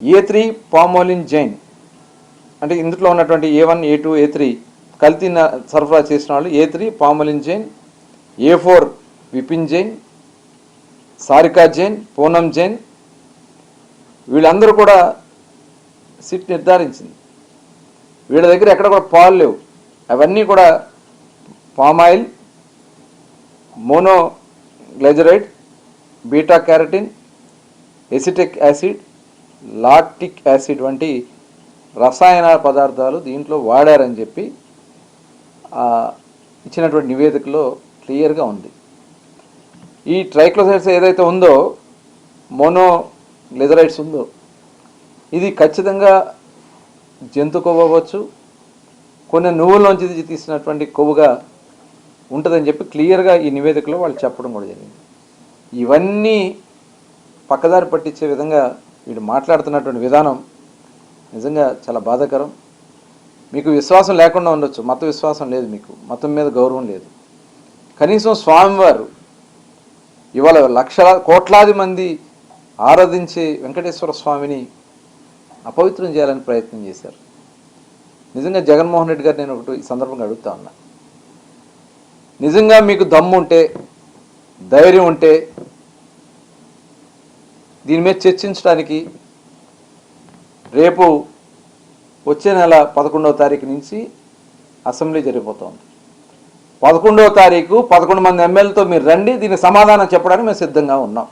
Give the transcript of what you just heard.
A3 పామోలిన్ జైన్ అంటే ఇందులో ఉన్నటువంటి A1 A2 A3 కల్తీ సరఫరా చేసిన వాళ్ళు A3 పామోలిన్ జైన్, A4 విపిన్ జైన్, సారికా జైన్, పూనం జైన్ వీళ్ళందరూ కూడా సిట్ నిర్ధారించింది. వీళ్ళ దగ్గర ఎక్కడ కూడా పాలు లేవు. అవన్నీ కూడా palm oil, monoglyceride, beta carotene, acetic acid, lactic acid వంటి రసాయన పదార్థాలు దీంట్లో వాడారని చెప్పి ఇచ్చినటువంటి నివేదికలో క్లియర్గా ఉంది. ఈ ట్రైక్లోసైడ్స్ ఏదైతే ఉందో, మోనోగ్లిజరైడ్స్ ఉందో, ఇది ఖచ్చితంగా జంతు కొవ్వు అవ్వచ్చు, కొన్ని నువ్వుల్లోంచి తీసినటువంటి కొవ్వుగా ఉంటుందని చెప్పి క్లియర్గా ఈ నివేదికలో వాళ్ళు చెప్పడం కూడా జరిగింది. ఇవన్నీ పక్కదారి పట్టించే విధంగా వీడు మాట్లాడుతున్నటువంటి విధానం నిజంగా చాలా బాధాకరం. మీకు విశ్వాసం లేకుండా ఉండొచ్చు, మత విశ్వాసం లేదు, మీకు మతం మీద గౌరవం లేదు. కనీసం స్వామివారు ఇవాళ కోట్లాది మంది ఆరాధించే వెంకటేశ్వర స్వామిని అపవిత్రం చేయాలని ప్రయత్నం చేశారు. నిజంగా జగన్మోహన్ రెడ్డి గారు నేను ఒకటి ఈ సందర్భంగా అడుగుతా ఉన్నా, నిజంగా మీకు దమ్ము ఉంటే, ధైర్యం ఉంటే దీని మీద చర్చించడానికి రేపు వచ్చే నెల 11వ తారీఖు నుంచి అసెంబ్లీ జరిగిపోతుంది. 11వ తారీఖు 11 మంది ఎమ్మెల్యేలతో మీరు రండి, దీనికి సమాధానం చెప్పడానికి మేము సిద్ధంగా ఉన్నాం.